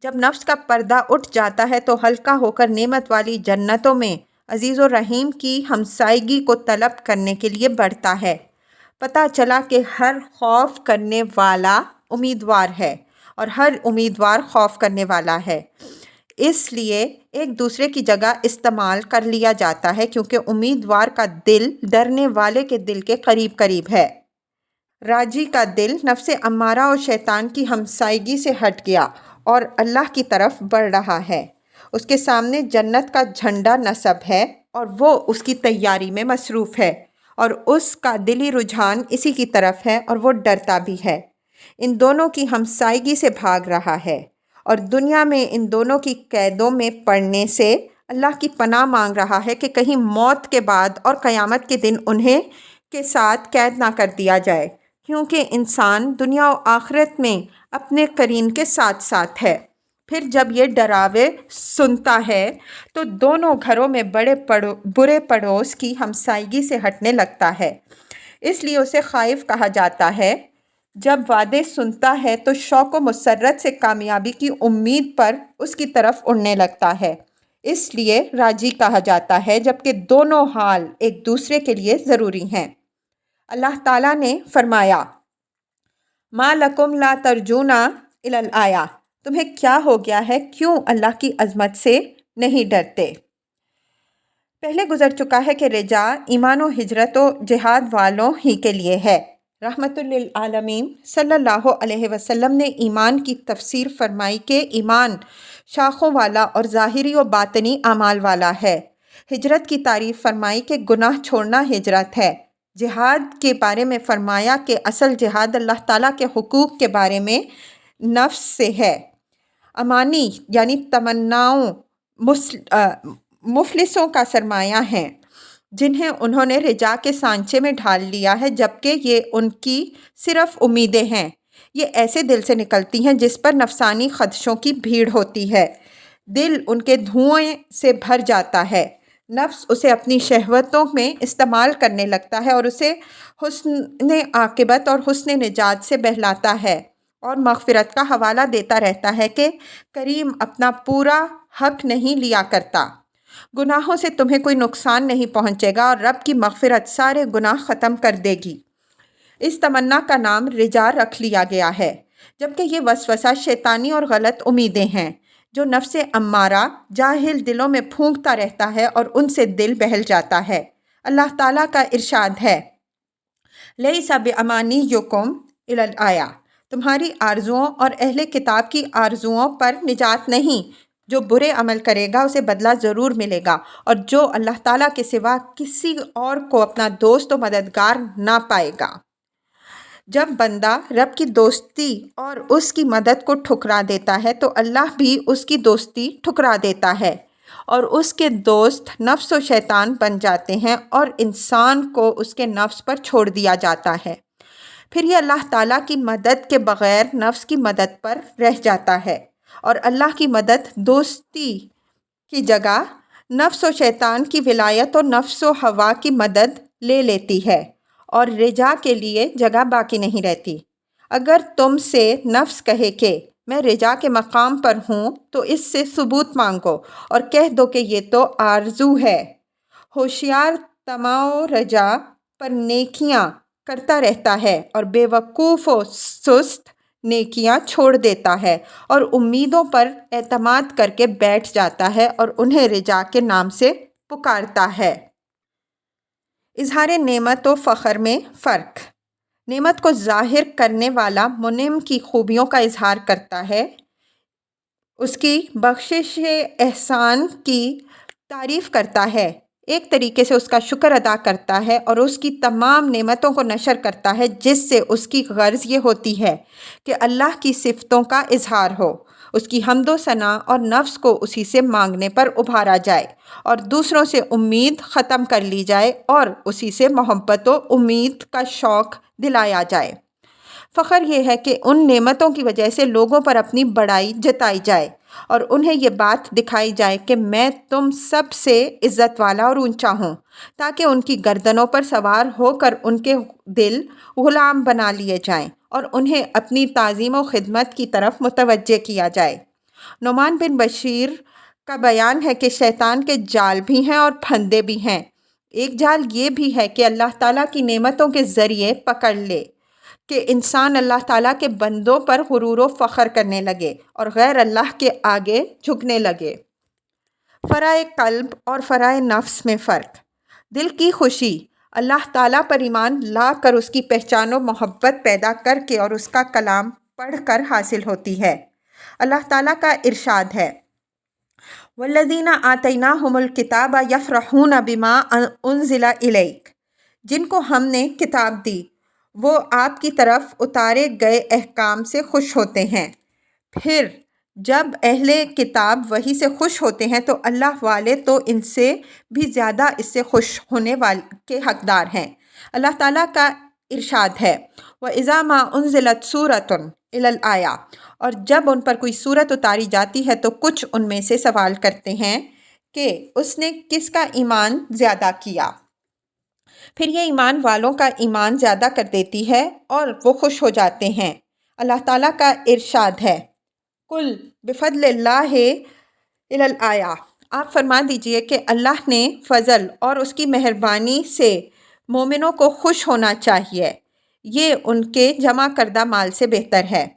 جب نفس کا پردہ اٹھ جاتا ہے تو ہلکا ہو کر نعمت والی جنتوں میں عزیز و رحیم کی ہمسائیگی کو طلب کرنے کے لیے بڑھتا ہے۔ پتہ چلا کہ ہر خوف کرنے والا امیدوار ہے اور ہر امیدوار خوف کرنے والا ہے، اس لیے ایک دوسرے کی جگہ استعمال کر لیا جاتا ہے، کیونکہ امیدوار کا دل ڈرنے والے کے دل کے قریب ہے۔ راجی کا دل نفس امارہ اور شیطان کی ہمسائیگی سے ہٹ گیا اور اللہ کی طرف بڑھ رہا ہے۔ اس کے سامنے جنت کا جھنڈا نصب ہے اور وہ اس کی تیاری میں مصروف ہے، اور اس کا دلی رجحان اسی کی طرف ہے اور وہ ڈرتا بھی ہے۔ ان دونوں کی ہمسائیگی سے بھاگ رہا ہے اور دنیا میں ان دونوں کی قیدوں میں پڑنے سے اللہ کی پناہ مانگ رہا ہے کہ کہیں موت کے بعد اور قیامت کے دن انہیں کے ساتھ قید نہ کر دیا جائے، کیونکہ انسان دنیا و آخرت میں اپنے قرین کے ساتھ ساتھ ہے۔ پھر جب یہ ڈراوے سنتا ہے تو دونوں گھروں میں برے پڑوس کی ہمسائیگی سے ہٹنے لگتا ہے، اس لیے اسے خائف کہا جاتا ہے۔ جب وعدے سنتا ہے تو شوق و مسرت سے کامیابی کی امید پر اس کی طرف اڑنے لگتا ہے، اس لیے راجی کہا جاتا ہے، جبکہ دونوں حال ایک دوسرے کے لیے ضروری ہیں۔ اللہ تعالیٰ نے فرمایا، مَا لَکُمْ لَا تَرْجُونَ إِلَى الْآیَةِ، تمہیں کیا ہو گیا ہے، کیوں اللہ کی عظمت سے نہیں ڈرتے؟ پہلے گزر چکا ہے کہ رجا ایمان و ہجرت و جہاد والوں ہی کے لیے ہے، رحمت للعالمین صلی اللہ علیہ وسلم نے ایمان کی تفسیر فرمائی کہ ایمان شاخوں والا اور ظاہری و باطنی اعمال والا ہے۔ ہجرت کی تعریف فرمائی کہ گناہ چھوڑنا ہجرت ہے۔ جہاد کے بارے میں فرمایا کہ اصل جہاد اللہ تعالیٰ کے حقوق کے بارے میں نفس سے ہے۔ امانی یعنی تمناؤں مفلسوں کا سرمایہ ہیں، جنہیں انہوں نے رجا کے سانچے میں ڈھال لیا ہے، جبکہ یہ ان کی صرف امیدیں ہیں۔ یہ ایسے دل سے نکلتی ہیں جس پر نفسانی خدشوں کی بھیڑ ہوتی ہے۔ دل ان کے دھوئیں سے بھر جاتا ہے۔ نفس اسے اپنی شہوتوں میں استعمال کرنے لگتا ہے اور اسے حسن عاقبت اور حسن نجات سے بہلاتا ہے اور مغفرت کا حوالہ دیتا رہتا ہے کہ کریم اپنا پورا حق نہیں لیا کرتا۔ گناہوں سے تمہیں کوئی نقصان نہیں پہنچے گا اور رب کی مغفرت سارے گناہ ختم کر دے گی۔ اس تمنا کا نام رجا رکھ لیا گیا ہے، جبکہ یہ وسوسہ شیطانی اور غلط امیدیں ہیں جو نفس امارہ جاہل دلوں میں پھونکتا رہتا ہے اور ان سے دل بہل جاتا ہے۔ اللہ تعالیٰ کا ارشاد ہے، لیس بامانیکم الی الآیہ، تمہاری آرزوؤں اور اہل کتاب کی آرزوؤں پر نجات نہیں۔ جو برے عمل کرے گا اسے بدلہ ضرور ملے گا، اور جو اللہ تعالیٰ کے سوا کسی اور کو اپنا دوست و مددگار نہ پائے گا۔ جب بندہ رب کی دوستی اور اس کی مدد کو ٹھکرا دیتا ہے تو اللہ بھی اس کی دوستی ٹھکرا دیتا ہے، اور اس کے دوست نفس و شیطان بن جاتے ہیں اور انسان کو اس کے نفس پر چھوڑ دیا جاتا ہے۔ پھر یہ اللہ تعالیٰ کی مدد کے بغیر نفس کی مدد پر رہ جاتا ہے، اور اللہ کی مدد دوستی کی جگہ نفس و شیطان کی ولایت اور نفس و ہوا کی مدد لے لیتی ہے، اور رجا کے لیے جگہ باقی نہیں رہتی۔ اگر تم سے نفس کہے کہ میں رجا کے مقام پر ہوں تو اس سے ثبوت مانگو اور کہہ دو کہ یہ تو آرزو ہے۔ ہوشیار طمع و رجا پر نیکیاں کرتا رہتا ہے اور بے وقوف و سست نیکیاں چھوڑ دیتا ہے اور امیدوں پر اعتماد کر کے بیٹھ جاتا ہے اور انہیں رجا کے نام سے پکارتا ہے۔ اظہار نعمت و فخر میں فرق۔ نعمت کو ظاہر کرنے والا منعم کی خوبیوں کا اظہار کرتا ہے، اس کی بخشش احسان کی تعریف کرتا ہے، ایک طریقے سے اس کا شکر ادا کرتا ہے اور اس کی تمام نعمتوں کو نشر کرتا ہے، جس سے اس کی غرض یہ ہوتی ہے کہ اللہ کی صفتوں کا اظہار ہو، اس کی حمد و ثنا اور نفس کو اسی سے مانگنے پر ابھارا جائے اور دوسروں سے امید ختم کر لی جائے اور اسی سے محبت و امید کا شوق دلایا جائے۔ فخر یہ ہے کہ ان نعمتوں کی وجہ سے لوگوں پر اپنی بڑائی جتائی جائے اور انہیں یہ بات دکھائی جائے کہ میں تم سب سے عزت والا اور اونچا ہوں، تاکہ ان کی گردنوں پر سوار ہو کر ان کے دل غلام بنا لیے جائیں اور انہیں اپنی تعظیم و خدمت کی طرف متوجہ کیا جائے۔ نعمان بن بشیر کا بیان ہے کہ شیطان کے جال بھی ہیں اور پھندے بھی ہیں۔ ایک جال یہ بھی ہے کہ اللہ تعالیٰ کی نعمتوں کے ذریعے پکڑ لے کہ انسان اللہ تعالیٰ کے بندوں پر غرور و فخر کرنے لگے اور غیر اللہ کے آگے جھکنے لگے۔ فرائے قلب اور فرائے نفس میں فرق۔ دل کی خوشی اللہ تعالیٰ پر ایمان لا کر اس کی پہچان و محبت پیدا کر کے اور اس کا کلام پڑھ کر حاصل ہوتی ہے۔ اللہ تعالیٰ کا ارشاد ہے، وَالَّذِينَ آتَيْنَاهُمُ الْكِتَابَ يَفْرَحُونَ بِمَا أُنزِلَ إِلَيْكَ، جن کو ہم نے کتاب دی وہ آپ کی طرف اتارے گئے احکام سے خوش ہوتے ہیں۔ پھر جب اہل کتاب وحی سے خوش ہوتے ہیں تو اللہ والے تو ان سے بھی زیادہ اس سے خوش ہونے والے کے حقدار ہیں۔ اللہ تعالیٰ کا ارشاد ہے، وَإِذَا مَا أُنزِلَتْ سُورَةٌ إِلَى الْآيَةِ، اور جب ان پر کوئی سورت اتاری جاتی ہے تو کچھ ان میں سے سوال کرتے ہیں کہ اس نے کس کا ایمان زیادہ کیا؟ پھر یہ ایمان والوں کا ایمان زیادہ کر دیتی ہے اور وہ خوش ہو جاتے ہیں۔ اللہ تعالیٰ کا ارشاد ہے، قُلْ بِفَضْلِ اللَّهِ إِلَى الْآيَةِ، آپ فرما دیجئے کہ اللہ نے فضل اور اس کی مہربانی سے مومنوں کو خوش ہونا چاہیے، یہ ان کے جمع کردہ مال سے بہتر ہے۔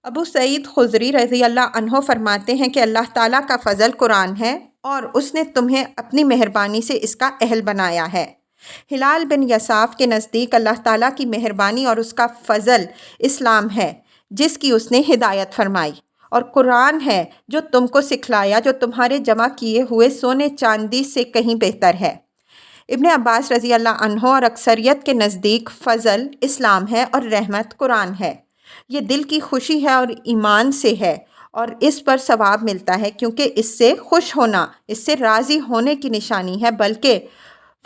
ابو سعید خدری رضی اللہ عنہ فرماتے ہیں کہ اللہ تعالیٰ کا فضل قرآن ہے اور اس نے تمہیں اپنی مہربانی سے اس کا اہل بنایا ہے۔ ہلال بن یساف کے نزدیک اللہ تعالیٰ کی مہربانی اور اس کا فضل اسلام ہے جس کی اس نے ہدایت فرمائی، اور قرآن ہے جو تم کو سکھلایا، جو تمہارے جمع کیے ہوئے سونے چاندی سے کہیں بہتر ہے۔ ابن عباس رضی اللہ عنہ اور اکثریت کے نزدیک فضل اسلام ہے اور رحمت قرآن ہے۔ یہ دل کی خوشی ہے اور ایمان سے ہے، اور اس پر ثواب ملتا ہے کیونکہ اس سے خوش ہونا، اس سے راضی ہونے کی نشانی ہے، بلکہ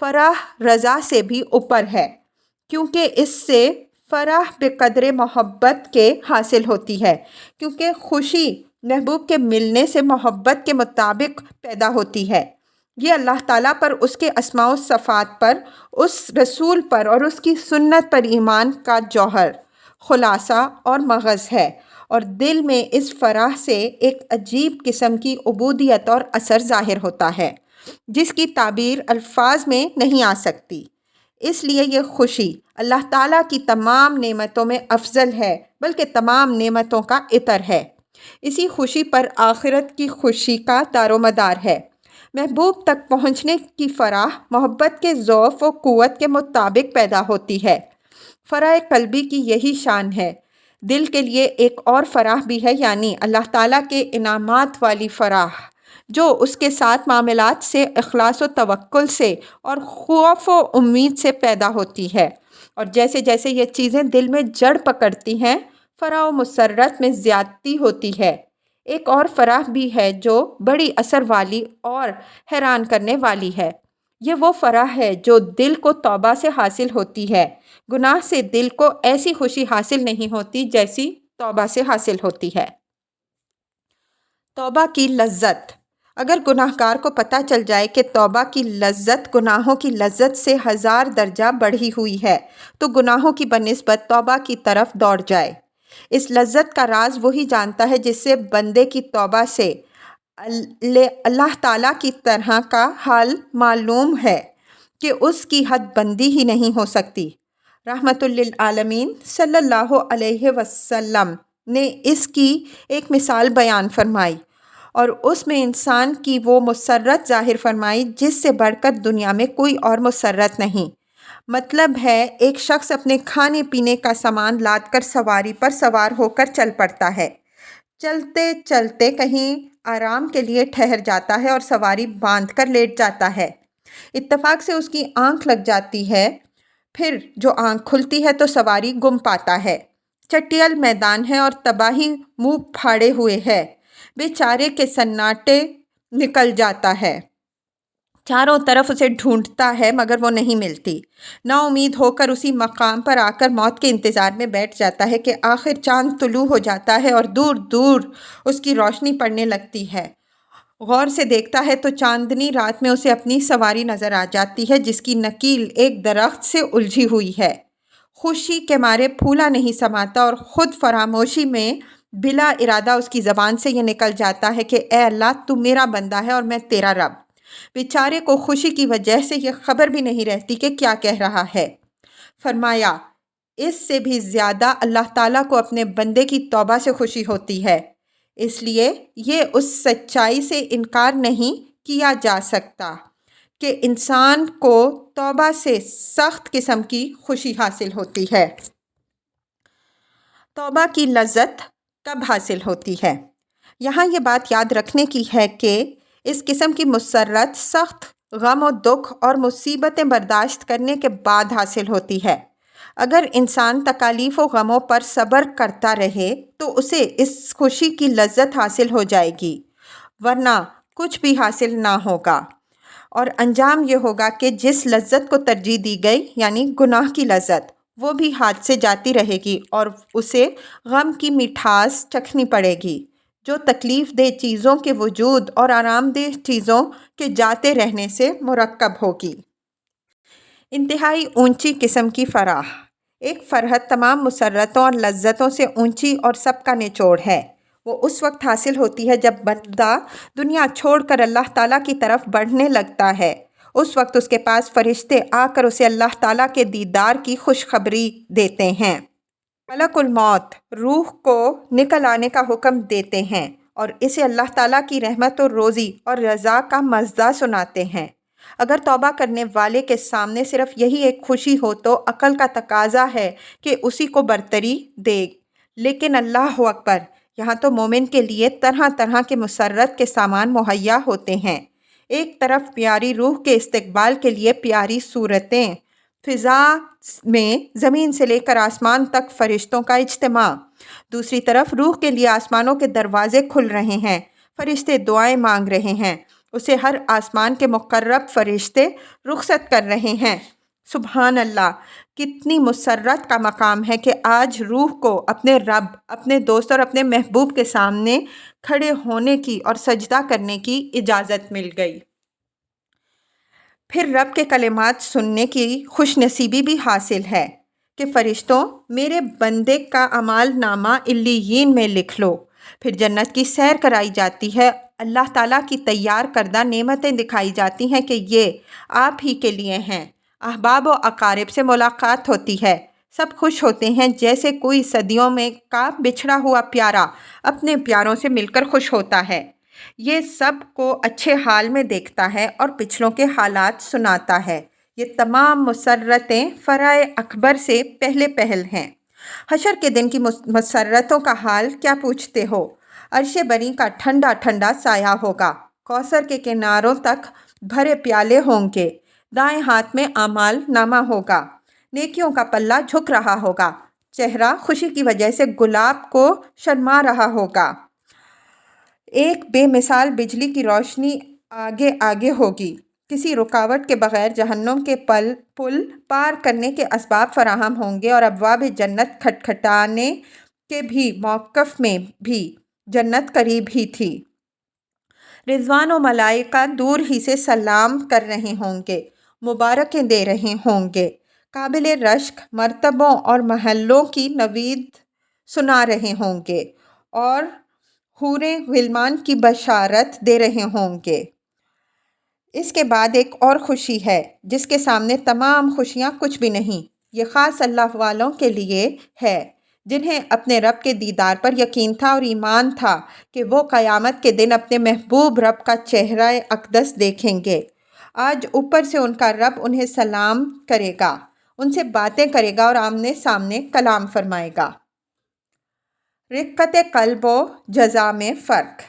فرح رضا سے بھی اوپر ہے، کیونکہ اس سے فرح بقدر محبت کے حاصل ہوتی ہے، کیونکہ خوشی محبوب کے ملنے سے محبت کے مطابق پیدا ہوتی ہے۔ یہ اللہ تعالیٰ پر، اس کے اسماء و صفات پر، اس رسول پر اور اس کی سنت پر ایمان کا جوہر، خلاصہ اور مغز ہے، اور دل میں اس فرح سے ایک عجیب قسم کی عبودیت اور اثر ظاہر ہوتا ہے جس کی تعبیر الفاظ میں نہیں آ سکتی۔ اس لیے یہ خوشی اللہ تعالیٰ کی تمام نعمتوں میں افضل ہے، بلکہ تمام نعمتوں کا عطر ہے۔ اسی خوشی پر آخرت کی خوشی کا دار و مدار ہے۔ محبوب تک پہنچنے کی فرح محبت کے ضعف و قوت کے مطابق پیدا ہوتی ہے۔ فرح قلبی کی یہی شان ہے۔ دل کے لیے ایک اور فرح بھی ہے، یعنی اللہ تعالیٰ کے انعامات والی فرح، جو اس کے ساتھ معاملات سے، اخلاص و توکل سے اور خوف و امید سے پیدا ہوتی ہے، اور جیسے جیسے یہ چیزیں دل میں جڑ پکڑتی ہیں، فرح و مسرت میں زیادتی ہوتی ہے۔ ایک اور فرح بھی ہے جو بڑی اثر والی اور حیران کرنے والی ہے۔ یہ وہ فرح ہے جو دل کو توبہ سے حاصل ہوتی ہے۔ گناہ سے دل کو ایسی خوشی حاصل نہیں ہوتی جیسی توبہ سے حاصل ہوتی ہے۔ توبہ کی لذت۔ اگر گناہ گار کو پتہ چل جائے کہ توبہ کی لذت گناہوں کی لذت سے 1000 درجہ بڑھی ہوئی ہے تو گناہوں کی بنسبت توبہ کی طرف دوڑ جائے۔ اس لذت کا راز وہی جانتا ہے جس سے بندے کی توبہ سے اللہ تعالیٰ کی طرح کا حال معلوم ہے کہ اس کی حد بندی ہی نہیں ہو سکتی۔ رحمت للعالمین صلی اللہ علیہ وسلم نے اس کی ایک مثال بیان فرمائی، اور اس میں انسان کی وہ مسرت ظاہر فرمائی جس سے بڑھ کر دنیا میں کوئی اور مسرت نہیں۔ مطلب ہے ایک شخص اپنے کھانے پینے کا سامان لاد کر سواری پر سوار ہو کر چل پڑتا ہے، چلتے چلتے کہیں آرام کے لیے ٹھہر جاتا ہے اور سواری باندھ کر لیٹ جاتا ہے۔ اتفاق سے اس کی آنکھ لگ جاتی ہے، پھر جو آنکھ کھلتی ہے تو سواری گم پاتا ہے۔ چٹیل میدان ہے اور تباہی منہ پھاڑے ہوئے ہے، بیچارے کے سناٹے نکل جاتا ہے، چاروں طرف اسے ڈھونڈتا ہے مگر وہ نہیں ملتی۔ نا امید ہو کر اسی مقام پر آ کر موت کے انتظار میں بیٹھ جاتا ہے کہ آخر چاند طلوع ہو جاتا ہے اور دور دور اس کی روشنی پڑنے لگتی ہے۔ غور سے دیکھتا ہے تو چاندنی رات میں اسے اپنی سواری نظر آ جاتی ہے جس کی نکیل ایک درخت سے الجھی ہوئی ہے۔ خوشی کے مارے پھولا نہیں سماتا اور خود فراموشی میں بلا ارادہ اس کی زبان سے یہ نکل جاتا ہے کہ اے اللہ تو میرا بندہ ہے اور میں تیرا رب۔ بیچارے کو خوشی کی وجہ سے یہ خبر بھی نہیں رہتی کہ کیا کہہ رہا ہے۔ فرمایا اس سے بھی زیادہ اللہ تعالیٰ کو اپنے بندے کی توبہ سے خوشی ہوتی ہے، اس لیے یہ اس سچائی سے انکار نہیں کیا جا سکتا کہ انسان کو توبہ سے سخت قسم کی خوشی حاصل ہوتی ہے۔ توبہ کی لذت کب حاصل ہوتی ہے؟ یہاں یہ بات یاد رکھنے کی ہے کہ اس قسم کی مسرت سخت غم و دکھ اور مصیبتیں برداشت کرنے کے بعد حاصل ہوتی ہے۔ اگر انسان تکالیف و غموں پر صبر کرتا رہے تو اسے اس خوشی کی لذت حاصل ہو جائے گی، ورنہ کچھ بھی حاصل نہ ہوگا، اور انجام یہ ہوگا کہ جس لذت کو ترجیح دی گئی یعنی گناہ کی لذت، وہ بھی ہاتھ سے جاتی رہے گی اور اسے غم کی مٹھاس چکھنی پڑے گی جو تکلیف دہ چیزوں کے وجود اور آرام دہ چیزوں کے جاتے رہنے سے مرکب ہوگی۔ انتہائی اونچی قسم کی فرح۔ ایک فرحت تمام مسرتوں اور لذتوں سے اونچی اور سب کا نچوڑ ہے۔ وہ اس وقت حاصل ہوتی ہے جب بندہ دنیا چھوڑ کر اللہ تعالیٰ کی طرف بڑھنے لگتا ہے۔ اس وقت اس کے پاس فرشتے آ کر اسے اللہ تعالیٰ کے دیدار کی خوشخبری دیتے ہیں۔ ملک الموت روح کو نکل آنے کا حکم دیتے ہیں اور اسے اللہ تعالیٰ کی رحمت و روزی اور رضا کا مزہ سناتے ہیں۔ اگر توبہ کرنے والے کے سامنے صرف یہی ایک خوشی ہو تو عقل کا تقاضا ہے کہ اسی کو برتری دے، لیکن اللہ اکبر، یہاں تو مومن کے لیے طرح طرح کے مسرت کے سامان مہیا ہوتے ہیں۔ ایک طرف پیاری روح کے استقبال کے لیے پیاری صورتیں، فضا میں زمین سے لے کر آسمان تک فرشتوں کا اجتماع، دوسری طرف روح کے لیے آسمانوں کے دروازے کھل رہے ہیں، فرشتے دعائیں مانگ رہے ہیں، اسے ہر آسمان کے مقرب فرشتے رخصت کر رہے ہیں۔ سبحان اللہ، کتنی مسرت کا مقام ہے کہ آج روح کو اپنے رب، اپنے دوست اور اپنے محبوب کے سامنے کھڑے ہونے کی اور سجدہ کرنے کی اجازت مل گئی۔ پھر رب کے کلمات سننے کی خوش نصیبی بھی حاصل ہے کہ فرشتوں، میرے بندے کا اعمال نامہ علیین میں لکھ لو۔ پھر جنت کی سیر کرائی جاتی ہے، اللہ تعالیٰ کی تیار کردہ نعمتیں دکھائی جاتی ہیں کہ یہ آپ ہی کے لیے ہیں۔ احباب و اقارب سے ملاقات ہوتی ہے، سب خوش ہوتے ہیں جیسے کوئی صدیوں میں کا بچھڑا ہوا پیارا اپنے پیاروں سے مل کر خوش ہوتا ہے۔ یہ سب کو اچھے حال میں دیکھتا ہے اور پچھلوں کے حالات سناتا ہے۔ یہ تمام مسرتیں فرح اکبر سے پہلے پہل ہیں۔ حشر کے دن کی مسرتوں کا حال کیا پوچھتے ہو؟ عرش بری کا ٹھنڈا ٹھنڈا سایہ ہوگا، کوثر کے کناروں تک بھرے پیالے ہوں گے، دائیں ہاتھ میں اعمال نامہ ہوگا، نیکیوں کا پلہ جھک رہا ہوگا، چہرہ خوشی کی وجہ سے گلاب کو شرما رہا ہوگا۔ ایک بے مثال بجلی کی روشنی آگے آگے ہوگی، کسی رکاوٹ کے بغیر جہنم کے پل پار کرنے کے اسباب فراہم ہوں گے اور ابواب جنت کھٹکھٹانے کے بھی موقف میں بھی جنت قریب ہی تھی۔ رضوان و ملائکہ دور ہی سے سلام کر رہے ہوں گے، مبارکیں دے رہے ہوں گے، قابل رشک مرتبوں اور محلوں کی نوید سنا رہے ہوں گے اور حوریں غلمان کی بشارت دے رہے ہوں گے۔ اس کے بعد ایک اور خوشی ہے جس کے سامنے تمام خوشیاں کچھ بھی نہیں۔ یہ خاص اللہ والوں کے لیے ہے جنہیں اپنے رب کے دیدار پر یقین تھا اور ایمان تھا کہ وہ قیامت کے دن اپنے محبوب رب کا چہرہ اقدس دیکھیں گے۔ آج اوپر سے ان کا رب انہیں سلام کرے گا، ان سے باتیں کرے گا اور آمنے سامنے کلام فرمائے گا۔ رقت قلب و جزا میں فرق۔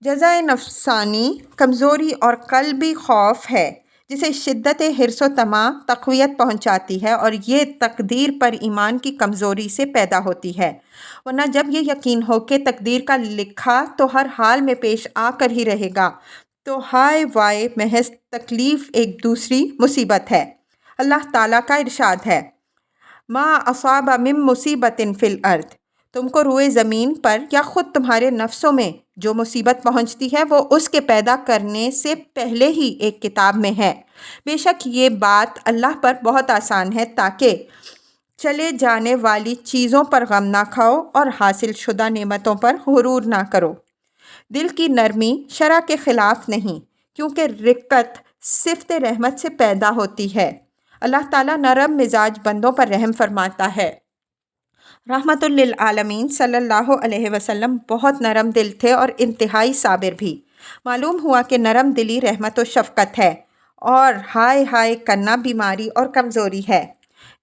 جزائے نفسانی کمزوری اور قلبی خوف ہے جسے شدت حرص و طمع تقویت پہنچاتی ہے، اور یہ تقدیر پر ایمان کی کمزوری سے پیدا ہوتی ہے، ورنہ جب یہ یقین ہو کہ تقدیر کا لکھا تو ہر حال میں پیش آ کر ہی رہے گا تو ہائے وائے، محض تکلیف ایک دوسری مصیبت ہے۔ اللہ تعالیٰ کا ارشاد ہے، ما اصاب من مصیبت فی الارض، تم کو روئے زمین پر یا خود تمہارے نفسوں میں جو مصیبت پہنچتی ہے وہ اس کے پیدا کرنے سے پہلے ہی ایک کتاب میں ہے۔ بے شک یہ بات اللہ پر بہت آسان ہے، تاکہ چلے جانے والی چیزوں پر غم نہ کھاؤ اور حاصل شدہ نعمتوں پر غرور نہ کرو۔ دل کی نرمی شرع کے خلاف نہیں، کیونکہ رقت صفت رحمت سے پیدا ہوتی ہے۔ اللہ تعالیٰ نرم مزاج بندوں پر رحم فرماتا ہے۔ رحمت للعالمین صلی اللہ علیہ وسلم بہت نرم دل تھے اور انتہائی صابر بھی۔ معلوم ہوا کہ نرم دلی رحمت و شفقت ہے اور ہائے ہائے کرنا بیماری اور کمزوری ہے۔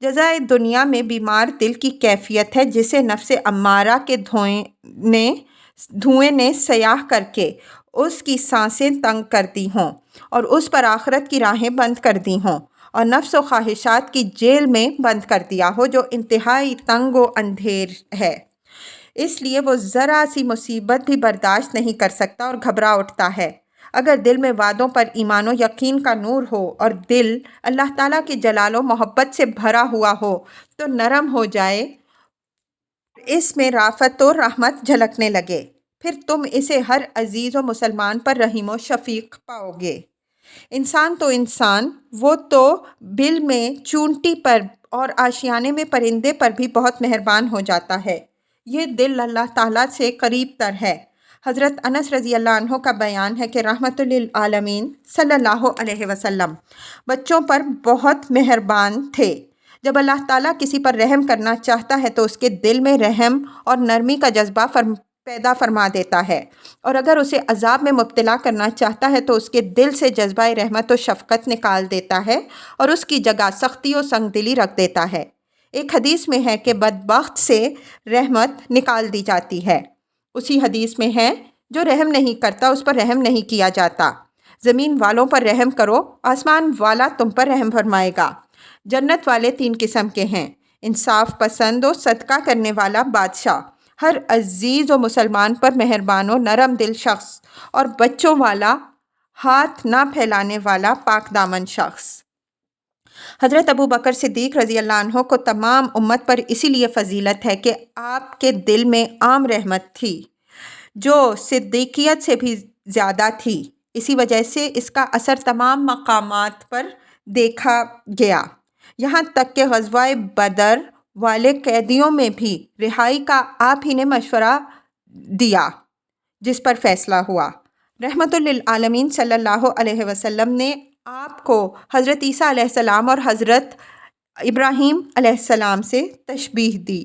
جزائے دنیا میں بیمار دل کی کیفیت ہے جسے نفس امارہ کے دھوئیں نے سیاہ کر کے اس کی سانسیں تنگ کر دی ہوں اور اس پر آخرت کی راہیں بند کر دی ہوں، اور نفس و خواہشات کی جیل میں بند کر دیا ہو جو انتہائی تنگ و اندھیر ہے۔ اس لیے وہ ذرا سی مصیبت بھی برداشت نہیں کر سکتا اور گھبرا اٹھتا ہے۔ اگر دل میں وعدوں پر ایمان و یقین کا نور ہو اور دل اللہ تعالیٰ کی جلال و محبت سے بھرا ہوا ہو تو نرم ہو جائے، اس میں رافت و رحمت جھلکنے لگے، پھر تم اسے ہر عزیز و مسلمان پر رحیم و شفیق پاؤ گے۔ انسان تو انسان، وہ تو بل میں چونٹی پر اور آشیانے میں پرندے پر بھی بہت مہربان ہو جاتا ہے۔ یہ دل اللہ تعالیٰ سے قریب تر ہے۔ حضرت انس رضی اللہ عنہ کا بیان ہے کہ رحمت للعالمین صلی اللہ علیہ وسلم بچوں پر بہت مہربان تھے۔ جب اللہ تعالیٰ کسی پر رحم کرنا چاہتا ہے تو اس کے دل میں رحم اور نرمی کا جذبہ پیدا فرما دیتا ہے، اور اگر اسے عذاب میں مبتلا کرنا چاہتا ہے تو اس کے دل سے جذبہ رحمت و شفقت نکال دیتا ہے اور اس کی جگہ سختی و سنگ دلی رکھ دیتا ہے۔ ایک حدیث میں ہے کہ بدبخت سے رحمت نکال دی جاتی ہے۔ اسی حدیث میں ہے، جو رحم نہیں کرتا اس پر رحم نہیں کیا جاتا۔ زمین والوں پر رحم کرو، آسمان والا تم پر رحم فرمائے گا۔ جنت والے 3 قسم کے ہیں: انصاف پسند و صدقہ کرنے والا بادشاہ، ہر عزیز و مسلمان پر مہربان و نرم دل شخص، اور بچوں والا، ہاتھ نہ پھیلانے والا پاک دامن شخص۔ حضرت ابو بکر صدیق رضی اللہ عنہ کو تمام امت پر اسی لیے فضیلت ہے کہ آپ کے دل میں عام رحمت تھی، جو صدیقیت سے بھی زیادہ تھی۔ اسی وجہ سے اس کا اثر تمام مقامات پر دیکھا گیا، یہاں تک کہ غزوہ بدر والے قیدیوں میں بھی رہائی کا آپ ہی نے مشورہ دیا، جس پر فیصلہ ہوا۔ رحمت للعالمین صلی اللہ علیہ وسلم نے آپ کو حضرت عیسیٰ علیہ السلام اور حضرت ابراہیم علیہ السلام سے تشبیہ دی۔